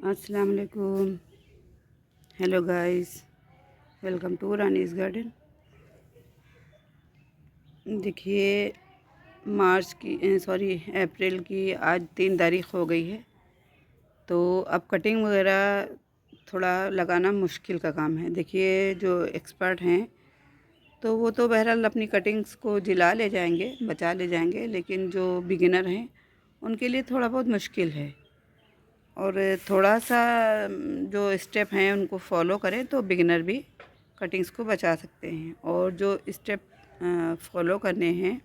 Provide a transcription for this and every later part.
अस्सलाम वालेकुम। Hello guys, welcome to Rani's garden. देखिए, मार्च की सॉरी अप्रैल की आज 3 तारीख हो गई है। तो अब कटिंग वगैरह थोड़ा लगाना मुश्किल का काम है। देखिए, जो एक्सपर्ट हैं तो वो तो बहरहाल अपनी कटिंग्स को जिला ले जाएंगे, बचा ले जाएंगे, लेकिन जो बिगिनर हैं उनके लिए थोड़ा बहुत मुश्किल है। और थोड़ा सा जो स्टेप हैं उनको फॉलो करें तो बिगिनर भी कटिंग्स को बचा सकते हैं। और जो स्टेप फॉलो करने हैं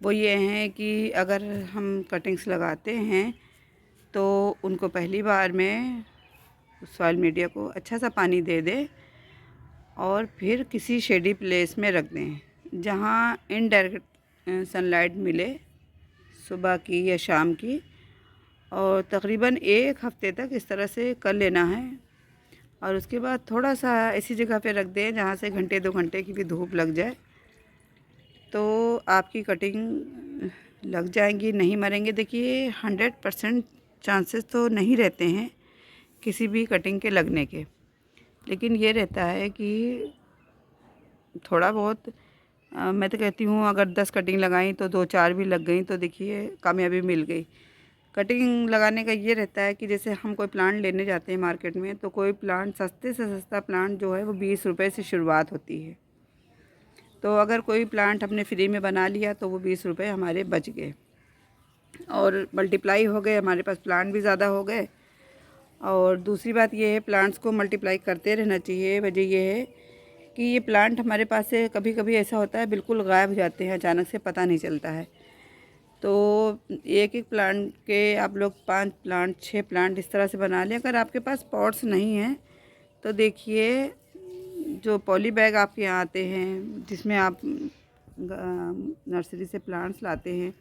वो ये हैं कि अगर हम कटिंग्स लगाते हैं तो उनको पहली बार में सॉइल मीडिया को अच्छा सा पानी दे दें और फिर किसी शेडी प्लेस में रख दें जहाँ इनडायरेक्ट सनलाइट मिले, सुबह की या शाम की। और तकरीबन 1 हफ़्ते तक इस तरह से कर लेना है। और उसके बाद थोड़ा सा ऐसी जगह पे रख दें जहाँ से घंटे 2 घंटे की भी धूप लग जाए, तो आपकी कटिंग लग जाएंगी, नहीं मरेंगे। देखिए, 100% चांसेस तो नहीं रहते हैं किसी भी कटिंग के लगने के, लेकिन ये रहता है कि थोड़ा बहुत मैं तो कहती हूँ अगर 10 कटिंग लगाई तो 2-4 भी लग गई तो देखिए कामयाबी मिल गई। कटिंग लगाने का ये रहता है कि जैसे हम कोई प्लांट लेने जाते हैं मार्केट में, तो कोई प्लांट सस्ते से सस्ता प्लांट जो है वो 20 रुपए से शुरुआत होती है। तो अगर कोई प्लांट हमने फ्री में बना लिया तो वो 20 रुपए हमारे बच गए और मल्टीप्लाई हो गए, हमारे पास प्लांट भी ज़्यादा हो गए। और दूसरी बात ये है, प्लांट्स को मल्टीप्लाई करते रहना चाहिए। वजह ये है कि ये प्लांट हमारे पास से कभी कभी ऐसा होता है बिल्कुल गायब हो जाते हैं, अचानक से पता नहीं चलता है। तो एक एक प्लांट के आप लोग 5 प्लांट 6 प्लांट इस तरह से बना लें। अगर आपके पास पॉट्स नहीं हैं तो देखिए, जो पॉली बैग आपके यहाँ आते हैं जिसमें आप नर्सरी से प्लांट्स लाते हैं,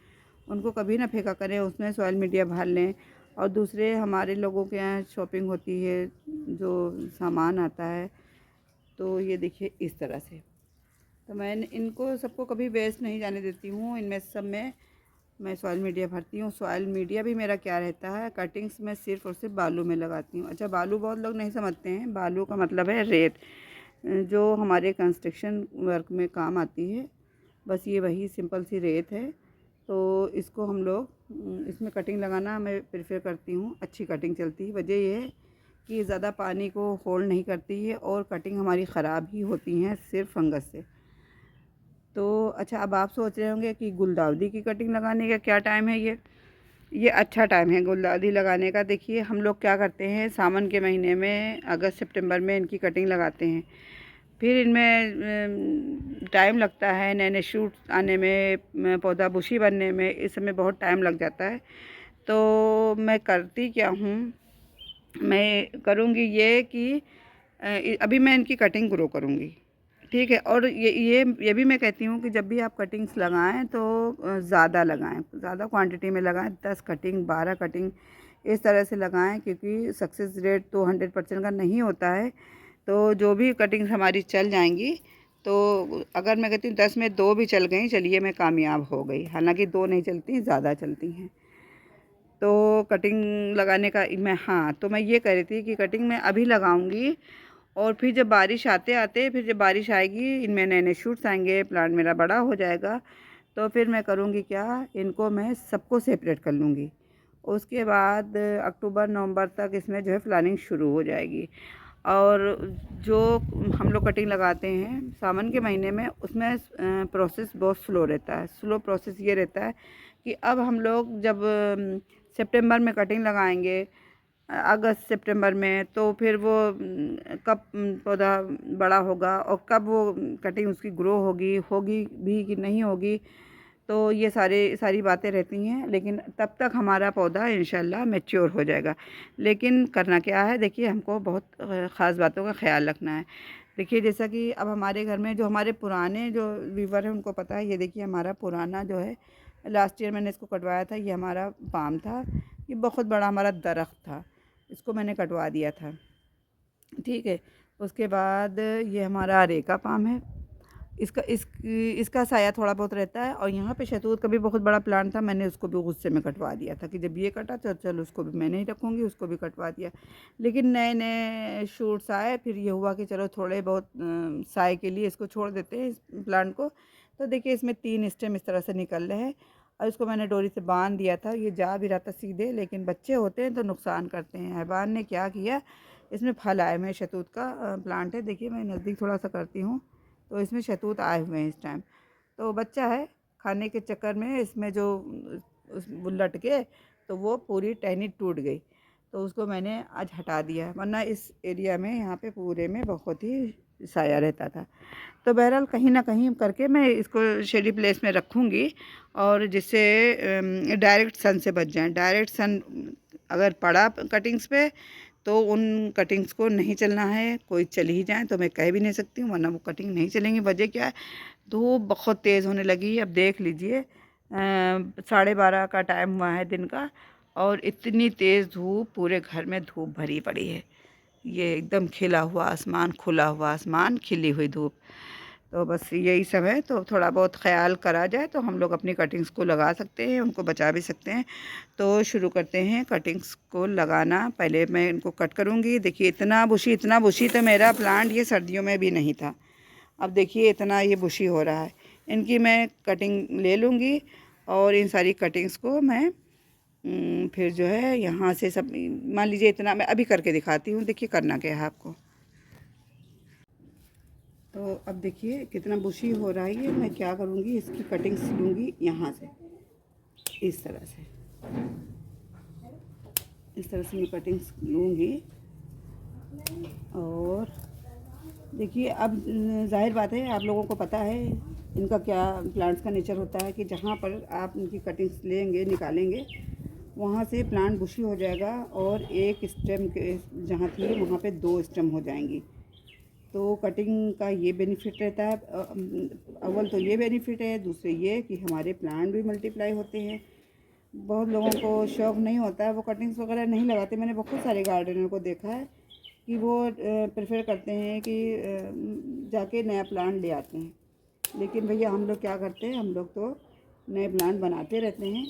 उनको कभी ना फेंका करें, उसमें सॉइल मीडिया भर लें। और दूसरे हमारे लोगों के यहाँ शॉपिंग होती है, जो सामान आता है, तो ये देखिए इस तरह से। तो मैं इनको सबको कभी वेस्ट नहीं जाने देती हूँ। इनमें सब में मैं सॉइल मीडिया भरती हूँ। सॉइल मीडिया भी मेरा क्या रहता है, कटिंग्स में सिर्फ़ और सिर्फ बालू में लगाती हूँ। अच्छा, बालू बहुत लोग नहीं समझते हैं, बालू का मतलब है रेत, जो हमारे कंस्ट्रक्शन वर्क में काम आती है। बस ये वही सिंपल सी रेत है। तो इसको हम लोग इसमें कटिंग लगाना मैं प्रेफर करती हूँ, अच्छी कटिंग चलती है। वजह ये है कि ज़्यादा पानी को होल्ड नहीं करती है और कटिंग हमारी ख़राब ही होती हैं सिर्फ फंगस से। तो अच्छा, अब आप सोच रहे होंगे कि गुलदाउदी की कटिंग लगाने का क्या टाइम है। ये अच्छा टाइम है गुलदाउदी लगाने का। देखिए, हम लोग क्या करते हैं, सावन के महीने में अगस्त सितंबर में इनकी कटिंग लगाते हैं। फिर इनमें टाइम लगता है नए नए शूट आने में, पौधा बुशी बनने में, इस समय बहुत टाइम लग जाता है। तो मैं करती क्या हूँ, मैं करूँगी ये कि अभी मैं इनकी कटिंग ग्रो करूँगी, ठीक है। और ये भी मैं कहती हूँ कि जब भी आप कटिंग्स लगाएं तो ज़्यादा लगाएं, ज़्यादा क्वांटिटी में लगाएं, 10 कटिंग 12 कटिंग इस तरह से लगाएं, क्योंकि सक्सेस रेट तो 100% का नहीं होता है। तो जो भी कटिंग्स हमारी चल जाएंगी, तो अगर मैं कहती हूँ 10 में 2 भी चल गई, चलिए मैं कामयाब हो गई। हालांकि 2 नहीं चलती, ज़्यादा चलती हैं। तो कटिंग लगाने का मैं, हाँ, तो मैं ये कह रही थी कि कटिंग मैं अभी लगाऊंगी और फिर जब बारिश आते आते, फिर जब बारिश आएगी, इनमें नए नए शूट्स आएंगे, प्लांट मेरा बड़ा हो जाएगा, तो फिर मैं करूँगी क्या, इनको मैं सबको सेपरेट कर लूँगी। उसके बाद अक्टूबर नवंबर तक इसमें जो है प्लानिंग शुरू हो जाएगी। और जो हम लोग कटिंग लगाते हैं सावन के महीने में, उसमें प्रोसेस बहुत स्लो रहता है। स्लो प्रोसेस ये रहता है कि अब हम लोग जब सितंबर में कटिंग लगाएंगे, अगस्त सितंबर में, तो फिर वो कब पौधा बड़ा होगा और कब वो कटिंग उसकी ग्रो होगी होगी भी कि नहीं होगी, तो ये सारी बातें रहती हैं। लेकिन तब तक हमारा पौधा इंशाल्लाह मैच्योर हो जाएगा। लेकिन करना क्या है, देखिए, हमको बहुत ख़ास बातों का ख़्याल रखना है। देखिए, जैसा कि अब हमारे घर में जो हमारे पुराने जो व्यूवर हैं उनको पता है। ये देखिए, हमारा पुराना जो है, लास्ट ईयर मैंने इसको कटवाया था। ये हमारा पाम था, ये बहुत बड़ा हमारा दरख्त था, इसको मैंने कटवा दिया था, ठीक है। उसके बाद ये हमारा अरेका पाम है। इसका साया थोड़ा बहुत रहता है। और यहाँ पे शहतूत का भी बहुत बड़ा प्लांट था, मैंने उसको भी गुस्से में कटवा दिया था कि जब ये कटा तो चल उसको भी मैं नहीं रखूँगी, उसको भी कटवा दिया। लेकिन नए नए शूट्स आए, फिर ये हुआ कि चलो थोड़े बहुत साए के लिए इसको छोड़ देते हैं इस प्लांट को। तो देखिए इसमें 3 स्टेम इस तरह से निकल रहे हैं और इसको मैंने डोरी से बांध दिया था। ये जा भी रहा था सीधे, लेकिन बच्चे होते हैं तो नुकसान करते हैं। हैवान ने क्या किया, इसमें फल आए हुए हैं। शहतूत का प्लांट है, देखिए मैं नज़दीक थोड़ा सा करती हूँ तो इसमें शहतूत आए हुए हैं इस टाइम। तो बच्चा है, खाने के चक्कर में इसमें जो वो लटके तो वो पूरी टहनी टूट गई, तो उसको मैंने आज हटा दिया, वरना इस एरिया में यहाँ पे पूरे में बहुत ही साया रहता था। तो बहरहाल कहीं ना कहीं करके मैं इसको शेडी प्लेस में रखूँगी, और जिससे डायरेक्ट सन से बच जाएं। डायरेक्ट सन अगर पड़ा कटिंग्स पे तो उन कटिंग्स को नहीं चलना है। कोई चल ही जाए तो मैं कह भी नहीं सकती हूँ, वरना वो कटिंग नहीं चलेंगी। वजह क्या है, धूप बहुत तेज़ होने लगी है। अब देख लीजिए 12:30 का टाइम हुआ है दिन का, और इतनी तेज़ धूप, पूरे घर में धूप भरी पड़ी है। ये एकदम खिला हुआ आसमान, खुला हुआ आसमान, खिली हुई धूप। तो बस यही सब है। तो थोड़ा बहुत ख्याल करा जाए तो हम लोग अपनी कटिंग्स को लगा सकते हैं, उनको बचा भी सकते हैं। तो शुरू करते हैं कटिंग्स को लगाना। पहले मैं इनको कट करूँगी। देखिए इतना बुशी तो मेरा प्लांट ये सर्दियों में भी नहीं था। अब देखिए इतना ये बुशी हो रहा है। इनकी मैं कटिंग ले लूँगी, और इन सारी कटिंग्स को मैं फिर जो है यहाँ से सब, मान लीजिए इतना मैं अभी करके दिखाती हूँ। देखिए करना क्या है आपको। तो अब देखिए कितना बुशी हो रहा है ये। मैं क्या करूँगी, इसकी कटिंग्स लूँगी यहाँ से, इस तरह से मैं कटिंग्स लूँगी। और देखिए अब जाहिर बात है, आप लोगों को पता है इनका क्या प्लांट्स का नेचर होता है कि जहाँ पर आप इनकी कटिंग्स लेंगे, निकालेंगे, वहाँ से प्लांट बुशी हो जाएगा, और एक स्टेम के जहाँ थी वहाँ पे 2 स्टेम हो जाएंगी। तो कटिंग का ये बेनिफिट रहता है। अव्वल तो ये बेनिफिट है, दूसरे ये कि हमारे प्लांट भी मल्टीप्लाई होते हैं। बहुत लोगों को शौक़ नहीं होता है, वो कटिंग्स वगैरह नहीं लगाते। मैंने बहुत सारे गार्डनर को देखा है कि वो प्रेफर करते हैं कि जाके नया प्लांट ले आते हैं। लेकिन भैया हम लोग क्या करते हैं, हम लोग तो नए प्लांट बनाते रहते हैं।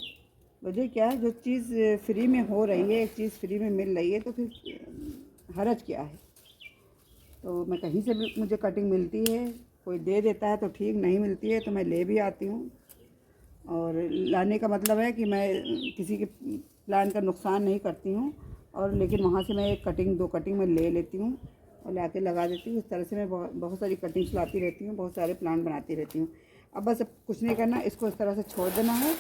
वजह क्या है, जो चीज़ फ्री में हो रही है, एक चीज़ फ्री में मिल रही है, तो फिर हरज क्या है। तो मैं कहीं से भी मुझे कटिंग मिलती है, कोई दे देता है तो ठीक, नहीं मिलती है तो मैं ले भी आती हूँ। और लाने का मतलब है कि मैं किसी के प्लांट का नुकसान नहीं करती हूँ, और लेकिन वहाँ से मैं एक कटिंग 2 कटिंग मैं ले लेती हूँ और ला के लगा देती हूँ। इस तरह से मैं बहुत सारी कटिंग्स लाती रहती हूँ, बहुत सारे प्लांट बनाती रहती हूँ। अब बस अब कुछ नहीं करना, इसको इस तरह से छोड़ देना है।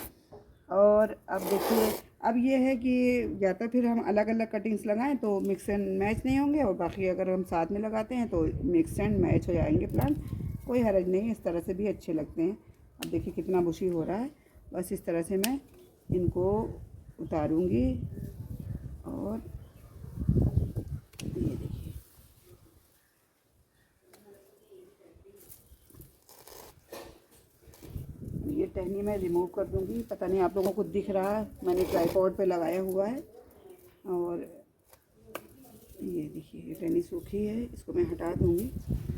और अब देखिए, अब ये है कि या तो फिर हम अलग अलग कटिंग्स लगाएं तो मिक्स एंड मैच नहीं होंगे, और बाकी अगर हम साथ में लगाते हैं तो मिक्स एंड मैच हो जाएंगे प्लांट। कोई हर्ज नहीं है, इस तरह से भी अच्छे लगते हैं। अब देखिए कितना बुशी हो रहा है। बस इस तरह से मैं इनको उतारूंगी, और ये देखिए ये टहनी मैं रिमूव कर दूंगी। पता नहीं आप लोगों को दिख रहा है, मैंने ट्राइपॉड पे लगाया हुआ है। और ये देखिए ये टहनी सूखी है, इसको मैं हटा दूंगी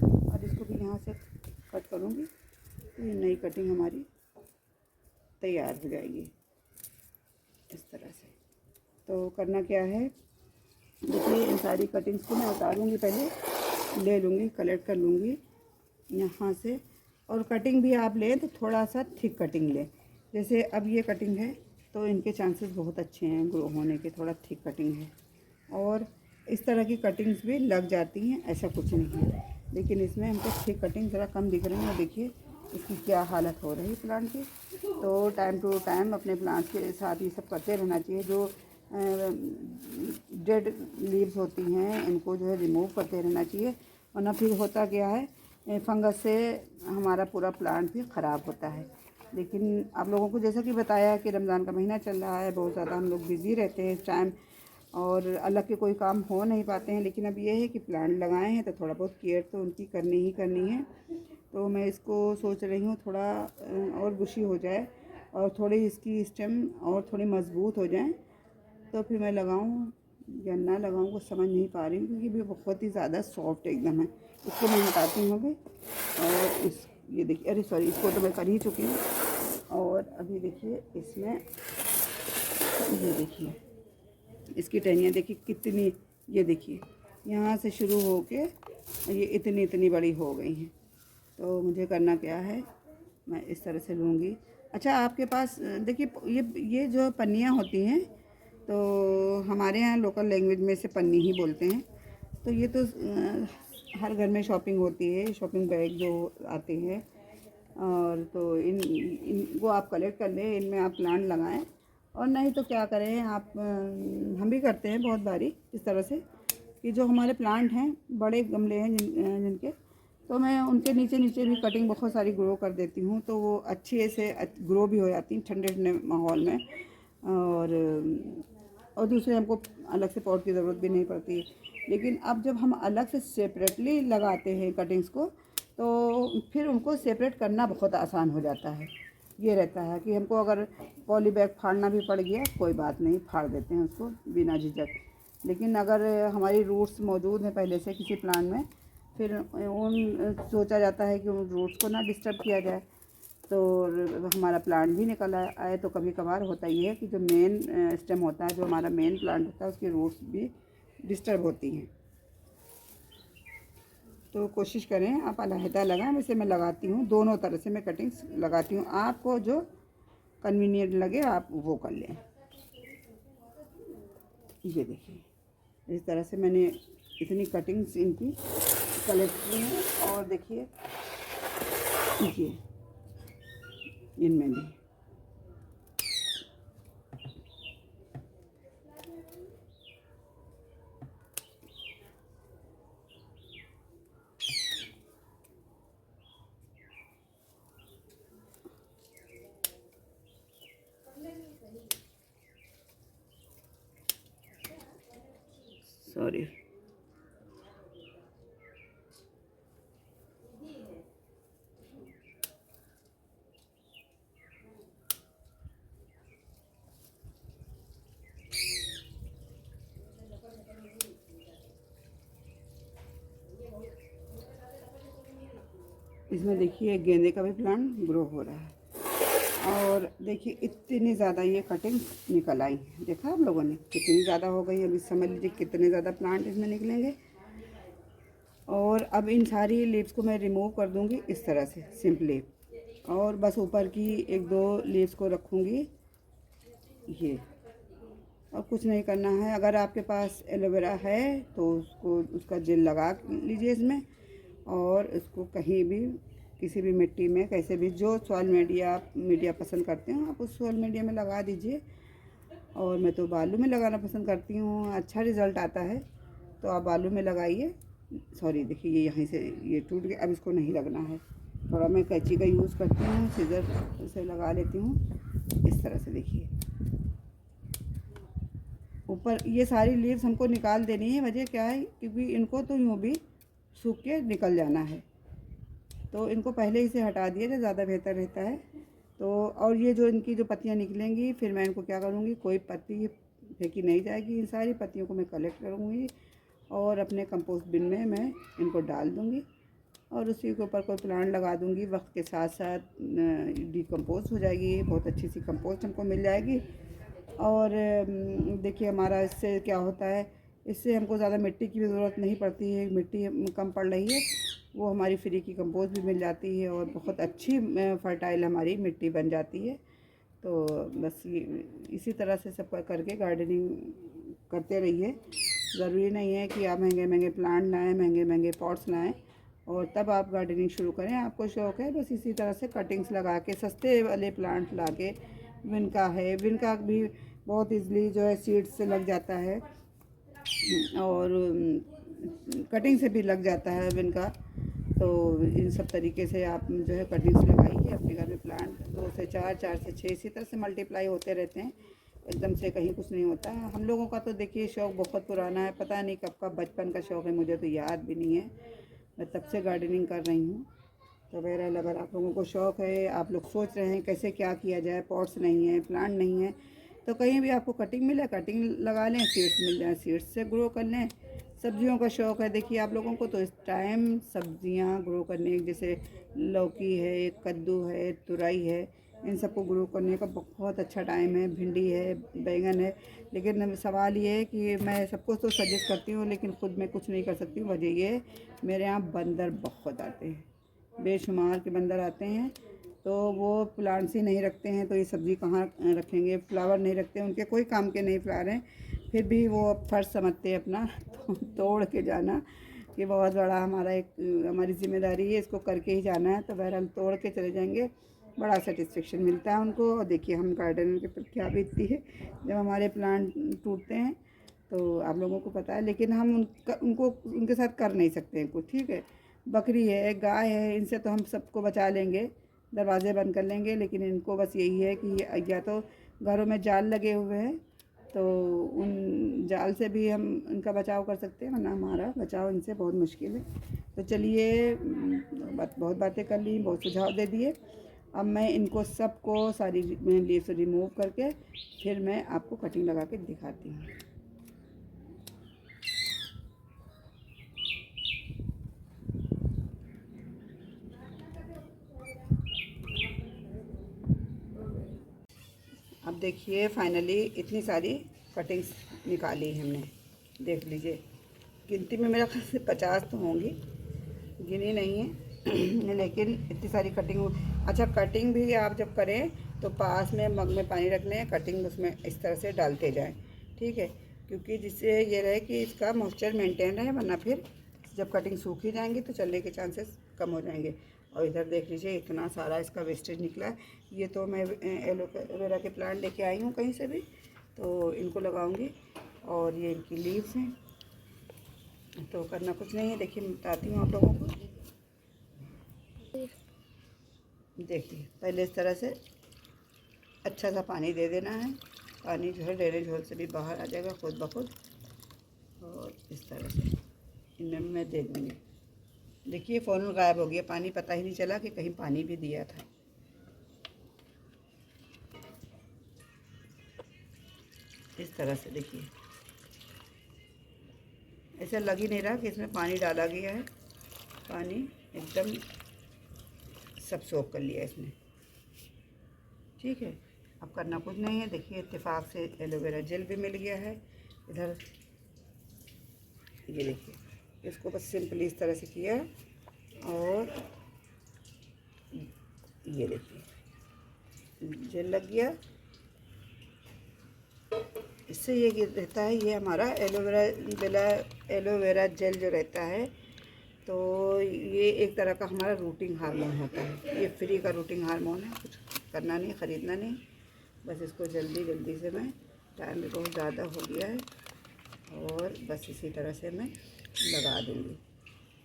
और इसको भी यहाँ से कट करूँगी। तो ये नई कटिंग हमारी तैयार हो जाएगी इस तरह से। तो करना क्या है, देखिए इन सारी कटिंग्स को मैं उतारूँगी, पहले ले लूँगी, कलेक्ट कर लूँगी यहाँ से। और कटिंग भी आप लें तो थोड़ा सा थिक कटिंग लें। जैसे अब ये कटिंग है तो इनके चांसेस बहुत अच्छे हैं ग्रो होने के, थोड़ा थिक कटिंग है। और इस तरह की कटिंग्स भी लग जाती हैं, ऐसा कुछ नहीं है। लेकिन इसमें हमको थिक कटिंग ज़रा कम दिख रही है। देखिए इसकी क्या हालत हो रही है प्लांट की। तो टाइम टू टाइम अपने प्लांट्स के साथ ये सब करते रहना चाहिए। जो डेड लीव्स होती हैं इनको जो है रिमूव करते रहना चाहिए, वरना फिर होता क्या है, फंगस से हमारा पूरा प्लांट भी ख़राब होता है। लेकिन आप लोगों को जैसा कि बताया कि रमज़ान का महीना चल रहा है, बहुत ज़्यादा हम लोग बिज़ी रहते हैं इस टाइम, और अलग के कोई काम हो नहीं पाते हैं। लेकिन अब ये है कि प्लांट लगाए हैं तो थोड़ा बहुत केयर तो उनकी करनी ही करनी है। तो मैं इसको सोच रही हूँ थोड़ा और बुशी हो जाए, और थोड़ी इसकी स्टेम और थोड़ी मज़बूत हो जाए, तो फिर मैं लगाऊँ या ना लगाऊँ कुछ समझ नहीं पा रही हूँ, क्योंकि भी बहुत ही ज़्यादा सॉफ्ट एकदम है। इसको मैं हटाती हूँ अभी, और ये देखिए, अरे सॉरी, इसको तो मैं कर ही चुकी हूँ। और अभी देखिए इसमें, ये देखिए इसकी टहनियाँ देखिए कितनी, ये देखिए यहाँ से शुरू हो के ये इतनी इतनी बड़ी हो गई हैं। तो मुझे करना क्या है, मैं इस तरह से लूँगी। अच्छा, आपके पास देखिए ये जो पन्नियाँ होती हैं, तो हमारे यहाँ लोकल लैंग्वेज में इसे पन्नी ही बोलते हैं। तो ये तो हर घर में शॉपिंग होती है, शॉपिंग बैग जो आते हैं, और तो इनको आप कलेक्ट कर लें, इनमें आप प्लांट लगाएं। और नहीं तो क्या करें आप, हम भी करते हैं बहुत बारी इस तरह से कि जो हमारे प्लांट हैं, बड़े गमले हैं जिनके, तो मैं उनके नीचे नीचे भी कटिंग बहुत सारी ग्रो कर देती हूँ, तो वो अच्छे से ग्रो भी हो जाती हैं ठंडे ठंडे माहौल में। और दूसरे हमको अलग से पॉट की ज़रूरत भी नहीं पड़ती। लेकिन अब जब हम अलग से सेपरेटली लगाते हैं कटिंग्स को, तो फिर उनको सेपरेट करना बहुत आसान हो जाता है। ये रहता है कि हमको अगर पॉली बैग फाड़ना भी पड़ गया, कोई बात नहीं, फाड़ देते हैं उसको बिना झिझक। लेकिन अगर हमारी रूट्स मौजूद हैं पहले से किसी प्लांट में, फिर सोचा जाता है कि उन रूट्स को ना डिस्टर्ब किया जाए, तो हमारा प्लांट भी निकल आए। तो कभी कभार होता ही है कि जो मेन स्टेम होता है, जो हमारा मेन प्लांट होता है, उसकी रूट्स भी डिस्टर्ब होती हैं। तो कोशिश करें आप अलहदा लगाएं। वैसे मैं लगाती हूँ, दोनों तरह से मैं कटिंग्स लगाती हूँ, आपको जो कन्वीनियंट लगे आप वो कर लें। ये देखिए इस तरह से मैंने इतनी कटिंग्स इनकी कलेक्ट की हैं। और देखिए ये इनमें भी सॉरी, इसमें देखिए गेंदे का भी प्लांट ग्रो हो रहा है। और देखिए इतनी ज़्यादा ये कटिंग निकल आई है, देखा आप लोगों ने कितनी ज़्यादा हो गई। अभी समझ लीजिए कितने ज़्यादा प्लांट इसमें निकलेंगे। और अब इन सारी लीव्स को मैं रिमूव कर दूंगी इस तरह से सिंपली, और बस ऊपर की एक दो लीव्स को रखूँगी ये। और कुछ नहीं करना है। अगर आपके पास एलोवेरा है तो उसका जेल लगा लीजिए इसमें, और इसको कहीं भी किसी भी मिट्टी में कैसे भी, जो सॉइल मीडिया पसंद करते हो आप उस सॉइल मीडिया में लगा दीजिए। और मैं तो बालू में लगाना पसंद करती हूँ, अच्छा रिज़ल्ट आता है, तो आप बालू में लगाइए। सॉरी, देखिए ये यहाँ से ये टूट गया, अब इसको नहीं लगना है। थोड़ा मैं कैंची का यूज़ करती हूँ, सीजर से लगा लेती हूँ इस तरह से। देखिए ऊपर ये सारी लीव्स हमको निकाल देनी है। वजह क्या है, क्योंकि इनको तो यूँ भी सूख के निकल जाना है, तो इनको पहले ही से हटा दिया जाए, ज़्यादा बेहतर रहता है। तो और ये जो इनकी जो पत्तियाँ निकलेंगी, फिर मैं इनको क्या करूँगी, कोई पत्ती फेंकी नहीं जाएगी, इन सारी पत्तियों को मैं कलेक्ट करूँगी और अपने कंपोस्ट बिन में मैं इनको डाल दूँगी, और उसी के ऊपर कोई प्लांट लगा दूँगी। वक्त के साथ साथ डिकम्पोज हो जाएगी, बहुत अच्छी सी कंपोस्ट हमको मिल जाएगी। और देखिए हमारा इससे क्या होता है, इससे हमको ज़्यादा मिट्टी की भी ज़रूरत नहीं पड़ती है। मिट्टी कम पड़ रही है, वो हमारी फ्री की कंपोस्ट भी मिल जाती है, और बहुत अच्छी फर्टाइल हमारी मिट्टी बन जाती है। तो बस ये इसी तरह से सब करके गार्डनिंग करते रहिए। ज़रूरी नहीं है कि आप महंगे महंगे प्लांट लाएँ, महंगे महंगे पॉट्स लाएँ और तब आप गार्डनिंग शुरू करें। आपको शौक़ है, बस इसी तरह से कटिंग्स लगा के सस्ते वाले प्लांट ला के, विनका है, विनका भी बहुत ईज़िली जो है सीड्स से लग जाता है, और कटिंग से भी लग जाता है विनका। तो इन सब तरीके से आप जो है कटिंग्स लगाइए अपने घर में। प्लांट 2 से 4, 4 से 6 इसी तरह से मल्टीप्लाई होते रहते हैं, एकदम से कहीं कुछ नहीं होता है। हम लोगों का तो देखिए शौक़ बहुत पुराना है, पता नहीं कब का बचपन का शौक़ है, मुझे तो याद भी नहीं है, मैं तब से गार्डनिंग कर रही हूँ। तो बहरहाल अगर आप लोगों को शौक़ है, आप लोग सोच रहे हैं कैसे क्या किया जाए, पॉट्स नहीं है, प्लांट नहीं है, तो कहीं भी आपको कटिंग मिले, कटिंग लगा लें, सीड्स मिल जाए, सीड्स से ग्रो कर लें। सब्जियों का शौक़ है। देखिए आप लोगों को तो इस टाइम सब्जियां ग्रो करने, जैसे लौकी है, कद्दू है, तुरई है, इन सबको ग्रो करने का बहुत अच्छा टाइम है। भिंडी है, बैंगन है। लेकिन सवाल ये है कि मैं सबको तो सजेस्ट करती हूँ लेकिन ख़ुद मैं कुछ नहीं कर सकती हूँ। वजह ये है मेरे यहाँ बंदर बहुत आते हैं, बेशुमार के बंदर आते हैं। तो वो प्लांट्स ही नहीं रखते हैं तो ये सब्ज़ी कहाँ रखेंगे। फ्लावर नहीं रखते, उनके कोई काम के नहीं फ्लावर हैं, फिर भी वो फर्ज समझते हैं अपना तो तोड़ के जाना कि बहुत बड़ा हमारा एक हमारी ज़िम्मेदारी है, इसको करके ही जाना है। तो बहरहाल तोड़ के चले जाएंगे, बड़ा सेटिस्फेक्शन मिलता है उनको। और देखिए हम गार्डन के प्रति क्या बीतती है जब हमारे प्लांट टूटते हैं, तो आप लोगों को पता है। लेकिन हम उनको उनके साथ कर नहीं सकते हैं कुछ, ठीक है। बकरी है, गाय है, इनसे तो हम सबको बचा लेंगे, दरवाजे बंद कर लेंगे। लेकिन इनको बस यही है कि या तो घरों में जाल लगे हुए हैं तो उन जाल से भी हम इनका बचाव कर सकते हैं, वरना हमारा बचाव इनसे बहुत मुश्किल है। तो चलिए बहुत बातें कर ली, बहुत सुझाव दे दिए। अब मैं इनको सबको सारी लीव्स रिमूव करके फिर मैं आपको कटिंग लगा के दिखाती हूँ। अब देखिए फाइनली इतनी सारी कटिंग्स निकाली हमने, देख लीजिए। गिनती में मेरा ख्याल से 50 तो होंगी, गिनी नहीं है लेकिन इतनी सारी कटिंग। अच्छा, कटिंग भी आप जब करें तो पास में मग में पानी रख लें, कटिंग उसमें इस तरह से डालते जाएं, ठीक है। क्योंकि जिससे ये रहे कि इसका मॉइस्चर मेंटेन रहे, वरना फिर जब कटिंग सूखी जाएंगी तो चलने के चांसेस कम हो जाएंगे। और इधर देख लीजिए इतना सारा इसका वेस्टेज निकला है। ये तो मैं एलोवेरा के प्लांट लेके आई हूँ कहीं से भी, तो इनको लगाऊंगी। और ये इनकी लीव्स हैं, तो करना कुछ नहीं है। देखिए मैं बताती हूँ आप लोगों को। देखिए पहले इस तरह से अच्छा सा पानी दे देना है। पानी जो है ड्रेनेज होल से भी बाहर आ जाएगा खुद ब खुद। और इस तरह से इनमें मैं दे दूँगी। देखिए फ़ौरन गायब हो गया पानी, पता ही नहीं चला कि कहीं पानी भी दिया था। इस तरह से देखिए, ऐसा लग ही नहीं रहा कि इसमें पानी डाला गया है। पानी एकदम सब सोख कर लिया इसने, ठीक है। अब करना कुछ नहीं है। देखिए इत्तेफाक से एलोवेरा जेल भी मिल गया है इधर। ये देखिए, इसको बस सिंपली इस तरह से किया और ये देखिए जेल लग गया। इससे ये रहता है, ये हमारा एलोवेरा जेल जो रहता है, तो ये एक तरह का हमारा रूटिंग हार्मोन होता है। ये फ्री का रूटिंग हार्मोन है, कुछ करना नहीं, ख़रीदना नहीं। बस इसको जल्दी से मैं, टाइम भी बहुत ज़्यादा हो गया है, और बस इसी तरह से मैं लगा दूँगी।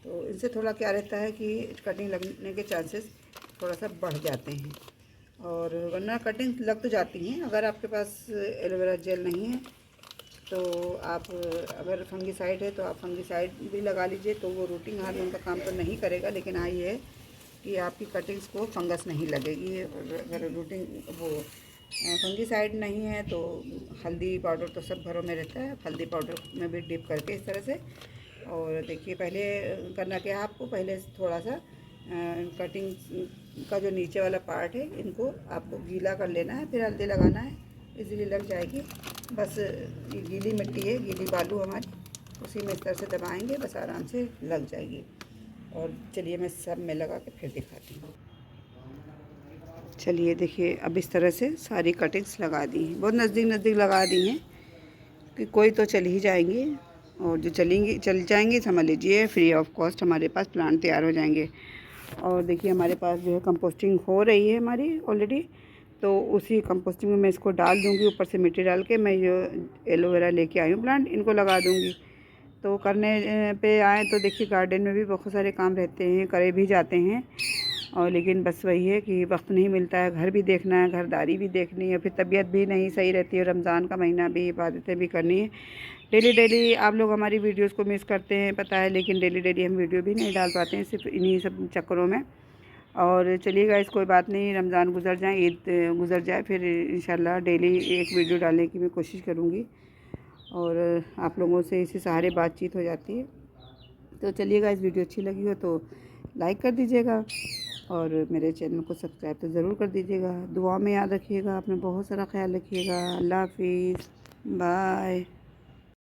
तो इनसे थोड़ा क्या रहता है कि कटिंग लगने के चांसेस थोड़ा सा बढ़ जाते हैं, और वरना कटिंग लग तो जाती हैं। अगर आपके पास एलोवेरा जेल नहीं है तो आप, अगर फंगीसाइड है तो आप फंगीसाइड भी लगा लीजिए, तो वो रूटिंग हार्मोन का काम तो नहीं करेगा। लेकिन हाँ ये है कि आपकी कटिंग्स को फंगस नहीं लगेगी। अगर रूटिंग वो फंगीसाइड नहीं है तो हल्दी पाउडर तो सब घरों में रहता है, हल्दी पाउडर में भी डिप करके इस तरह से। और देखिए पहले करना क्या है आपको, पहले थोड़ा सा कटिंग का जो नीचे वाला पार्ट है इनको आपको गीला कर लेना है, फिर हल्दी लगाना है, इजीली लग जाएगी। बस ये गीली मिट्टी है, गीली बालू हमारी, उसी में इस तरह से दबाएंगे, बस आराम से लग जाएगी। और चलिए मैं सब में लगा के फिर दिखाती हूँ। चलिए देखिए, अब इस तरह से सारी कटिंग्स लगा दी हैं, बहुत नज़दीक लगा दी हैं कि कोई तो चल ही जाएंगी, और जो चल जाएंगी समझ लीजिए फ्री ऑफ कॉस्ट हमारे पास प्लांट तैयार हो जाएंगे। और देखिए हमारे पास जो है कंपोस्टिंग हो रही है हमारी ऑलरेडी, तो उसी कंपोस्टिंग में मैं इसको डाल दूँगी। ऊपर से मिट्टी डाल के मैं जो एलोवेरा लेके आई हूँ प्लांट, इनको लगा दूँगी। तो करने पे आए तो देखिए गार्डन में भी बहुत सारे काम रहते हैं, करे भी जाते हैं, और लेकिन बस वही है कि वक्त नहीं मिलता है। घर भी देखना है, घरदारी भी देखनी है, फिर तबीयत भी नहीं सही रहती है, रमज़ान का महीना भी, इबादतें भी करनी है। डेली आप लोग हमारी वीडियोस को मिस करते हैं पता है, लेकिन डेली हम वीडियो भी नहीं डाल पाते हैं, सिर्फ इन्हीं सब चक्करों में। और चलिए गाइस कोई बात नहीं, रमज़ान गुजर जाए, ईद गुजर जाए, फिर इंशाल्लाह डेली एक वीडियो डालने की मैं कोशिश करूँगी। और आप लोगों से इसी सहारे बातचीत हो जाती है। तो चलिएगा, इस वीडियो अच्छी लगी हो तो लाइक कर दीजिएगा और मेरे चैनल को सब्सक्राइब तो ज़रूर कर दीजिएगा। दुआ में याद रखिएगा, अपना बहुत सारा ख्याल रखिएगा। अल्लाह हाफिज़, बाय।